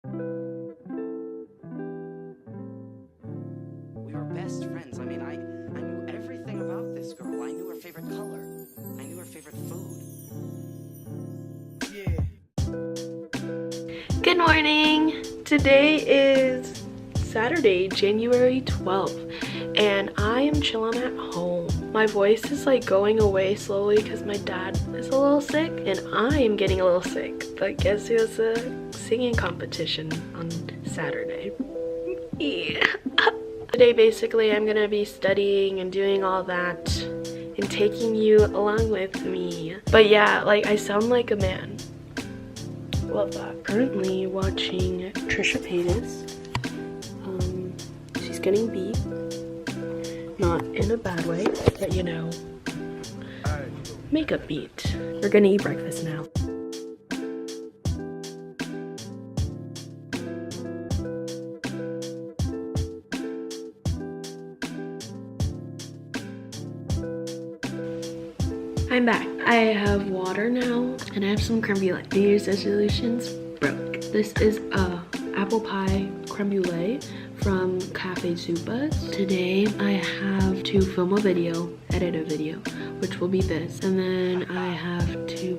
We were best friends. I mean, I knew everything about this girl. I knew her favorite color. I knew her favorite food. Yeah. Good morning! Today is Saturday, January 12th, and I am chilling at home. My voice is like going away slowly because my dad is a little sick and I am getting a little sick. But guess who has a singing competition on Saturday? Yeah. Today basically I'm gonna be studying and doing all that and taking you along with me. But yeah, like I sound like a man. Love that. Currently watching Trisha Paytas. She's getting beat. Not in a bad way, but you know, makeup beat. We're gonna eat breakfast now. I'm back. I have water now, and I have some creme brulee. New Year's resolutions broke. This is a apple pie creme brulee from Cafe Zupas. Today I have to film a video, edit a video, which will be this. And then I have to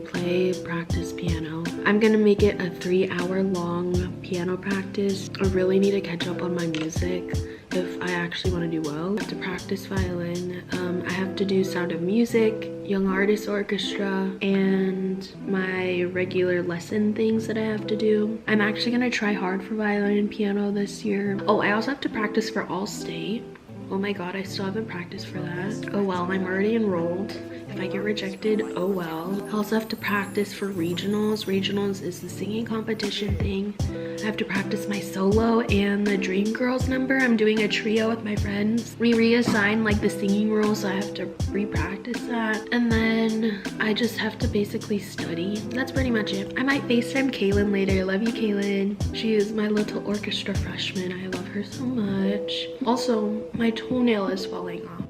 practice piano. I'm gonna make it a 3-hour long piano practice. I really need to catch up on my music if I actually want to do well. I have to practice violin. I have to do Sound of Music, Young Artist Orchestra, and my regular lesson things that I have to do. I'm actually gonna try hard for violin and piano this year. Oh, I also have to practice for All-State. Oh my god, I still haven't practiced for that. Oh well, I'm already enrolled. If I get rejected, oh well. I also have to practice for regionals. Regionals is the singing competition thing. I have to practice my solo and the Dream Girls number. I'm doing a trio with my friends. We reassign like the singing rules, so I have to re-practice that. And then I just have to basically study. That's pretty much it. I might FaceTime Kaylin later. Love you, Kaylin. She is my little orchestra freshman. I love her so much. Also, my toenail is falling off.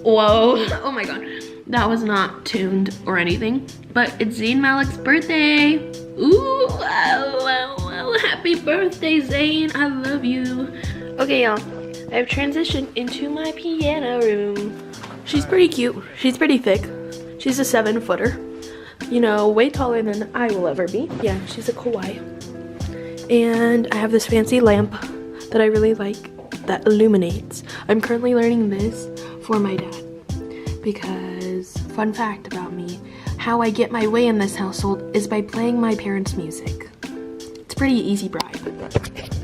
Whoa. Oh my god. That was not tuned or anything. But it's Zayn Malik's birthday. Ooh, wow. Happy birthday, Zayn. I love you. Okay, y'all. I've transitioned into my piano room. She's pretty cute. She's pretty thick. She's a 7-footer. You know, way taller than I will ever be. Yeah, she's a kawaii. And I have this fancy lamp that I really like that illuminates. I'm currently learning this for my dad because, fun fact about me, how I get my way in this household is by playing my parents' music. It's a pretty easy bribe,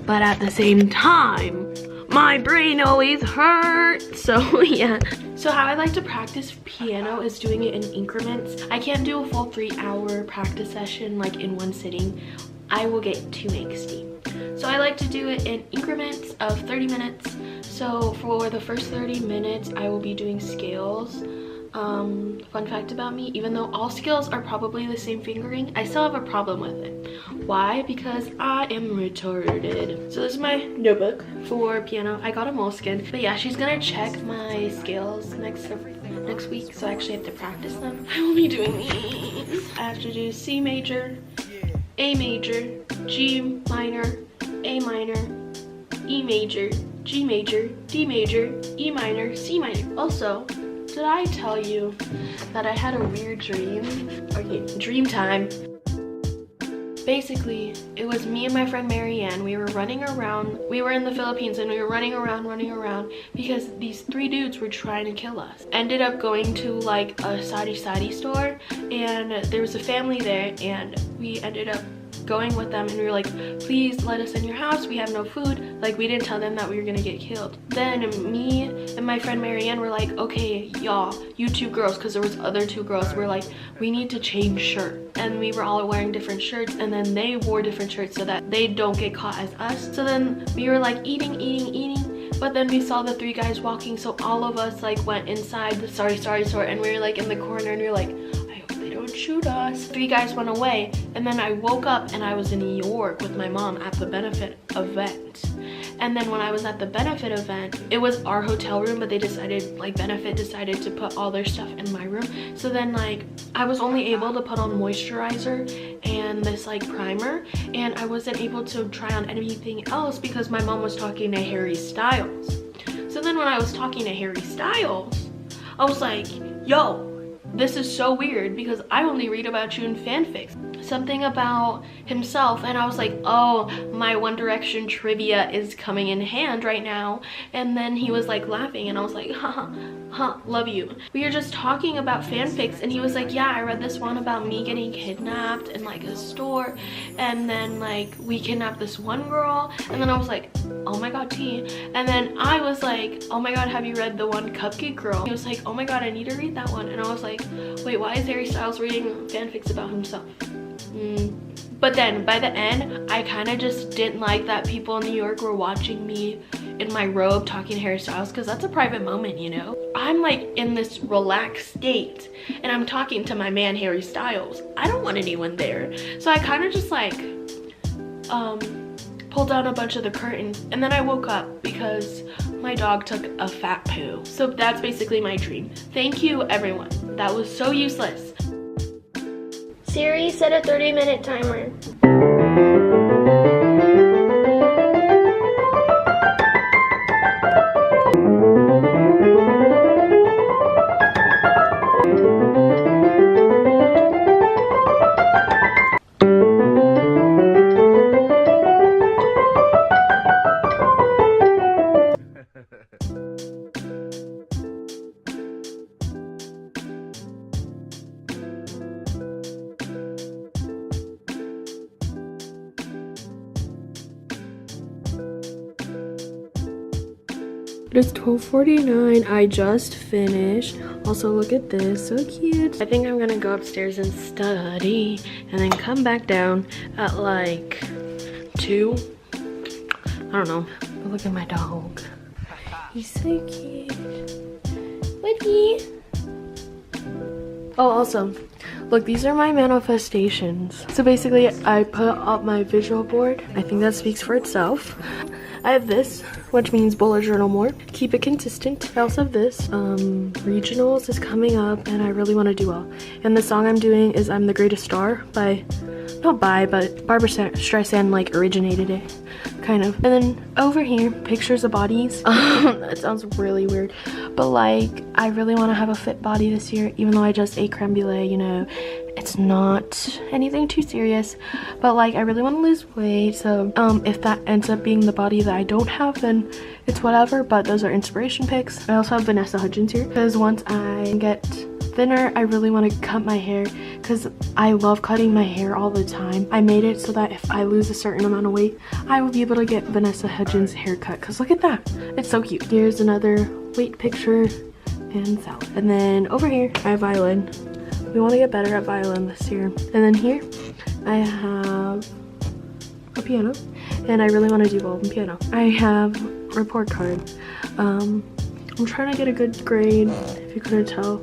but at the same time my brain always hurts. So yeah. So how I like to practice piano is doing it in increments. I can't do a full 3-hour practice session like in one sitting. I will get too angsty. So I like to do it in increments of 30 minutes. So for the first 30 minutes, I will be doing scales. Fun fact about me, even though all scales are probably the same fingering, I still have a problem with it. Why? Because I am retarded. So this is my notebook for piano. I got a moleskin. But yeah, she's gonna check my scales next week, so I actually have to practice them. I will be doing these. I have to do C major, A major, G minor, A minor, E major, G major, D major, E minor, C minor. Also, did I tell you that I had a weird dream? Okay, dream time. Basically, it was me and my friend Marianne. We were running around. We were in the Philippines and we were running around because these 3 dudes were trying to kill us. Ended up going to like a sari store and there was a family there and we ended up going with them and we were like, please let us in your house, we have no food. Like, we didn't tell them that we were gonna get killed. Then me and my friend Marianne were like, okay y'all, you 2 girls, because there was other 2 girls, we're like, we need to change shirt. And we were all wearing different shirts and then they wore different shirts so that they don't get caught as us. So then we were like eating, but then we saw the 3 guys walking, so all of us like went inside the sari store and we were like in the corner and we were like, don't shoot us. 3 guys went away and then I woke up and I was in New York with my mom at the benefit event. And then when I was at the benefit event, it was our hotel room, but they decided, like benefit decided to put all their stuff in my room. So then like I was only able to put on moisturizer and this like primer, and I wasn't able to try on anything else because my mom was talking to Harry Styles. So then when I was talking to Harry Styles, I was like, yo, this is so weird because I only read about you in fanfics. Something about himself, and I was like, oh, my One Direction trivia is coming in hand right now. And then he was like laughing, and I was like, haha, love you. We were just talking about fanfics, and he was like, yeah, I read this one about me getting kidnapped in like a store, and then like we kidnapped this one girl. And then I was like, oh my god, T. And then I was like, oh my god, have you read the one Cupcake Girl? He was like, oh my god, I need to read that one. And I was like, wait, why is Harry Styles reading fanfics about himself? But then by the end, I kind of just didn't like that people in New York were watching me in my robe talking to Harry Styles, because that's a private moment, you know? I'm like in this relaxed state and I'm talking to my man Harry Styles. I don't want anyone there. So I kind of just like pulled down a bunch of the curtains, and then I woke up because my dog took a fat poo. So that's basically my dream. Thank you everyone. That was so useless. Siri, set a 30-minute timer. It is 12:49. I just finished. Also, look at this, so cute. I think I'm gonna go upstairs and study and then come back down at like 2. I don't know. But look at my dog. He's so cute. Woody. Oh, also, look, these are my manifestations. So basically, I put up my visual board. I think that speaks for itself. I have this, which means bullet journal more. Keep it consistent. I also have this. Regionals is coming up and I really want to do well. And the song I'm doing is I'm the Greatest Star by, not by, but Barbara Streisand like originated it, kind of. And then over here, pictures of bodies. That sounds really weird. But like, I really want to have a fit body this year, even though I just ate creme brulee, you know. It's not anything too serious, but like I really want to lose weight, so if that ends up being the body that I don't have, then it's whatever. But those are inspiration pics. I also have Vanessa Hudgens here because once I get thinner, I really want to cut my hair because I love cutting my hair all the time. I made it so that if I lose a certain amount of weight, I will be able to get Vanessa Hudgens haircut, because look at that, it's so cute. Here's another weight picture and salad. And then over here I have violin. We want to get better at violin this year. And then here I have a piano, and I really want to do well in piano. I have a report card. I'm trying to get a good grade, if you couldn't tell.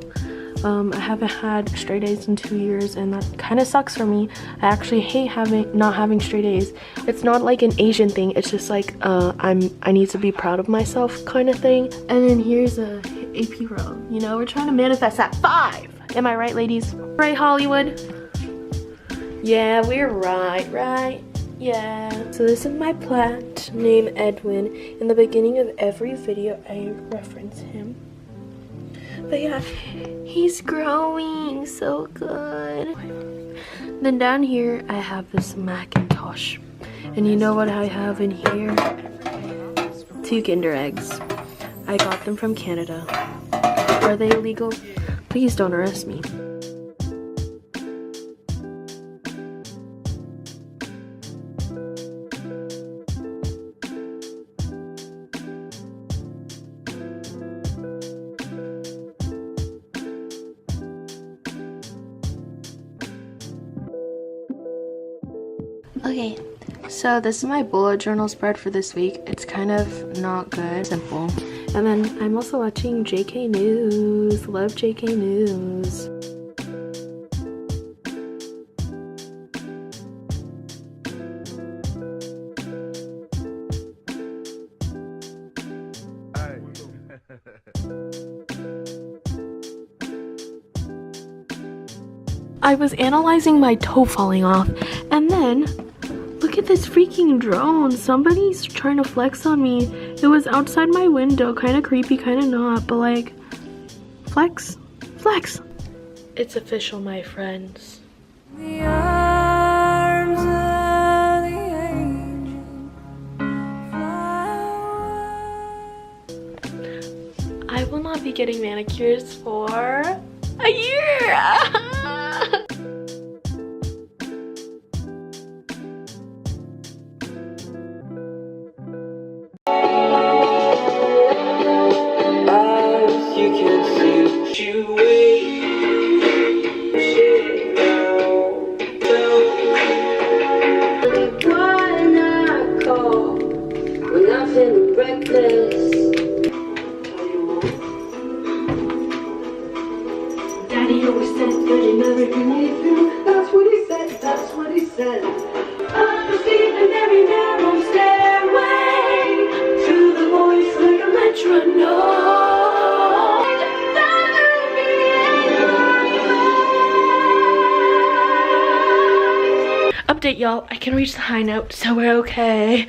I haven't had straight A's in 2 years, and that kind of sucks for me. I actually hate not having straight A's. It's not like an Asian thing, it's just like I need to be proud of myself kind of thing. And then here's a AP row. You know, we're trying to manifest that 5. Am I right, ladies? Right, Hollywood? Yeah, we're right? Yeah. So this is my plant named Edwin. In the beginning of every video, I reference him. But yeah, he's growing so good. Then down here, I have this Macintosh. And you know what I have in here? 2 Kinder Eggs. I got them from Canada. Are they illegal? Please don't arrest me. Okay, so this is my bullet journal spread for this week. It's kind of not good, simple. And then I'm also watching JK News. Love JK News. I was analyzing my toe falling off, and then look at this freaking drone. Somebody's trying to flex on me. It was outside my window, kind of creepy, kind of not, but like, flex, flex. It's official, my friends. The arms of the angel fly. I will not be getting manicures for a year. You can see you wait. Why not call when I'm feeling reckless? Daddy always said that you never can leave you. That's what he said, that's what he said. Up the steep and very narrow stairway to the voice like a metronome. Update, y'all. I can reach the high note, so we're okay.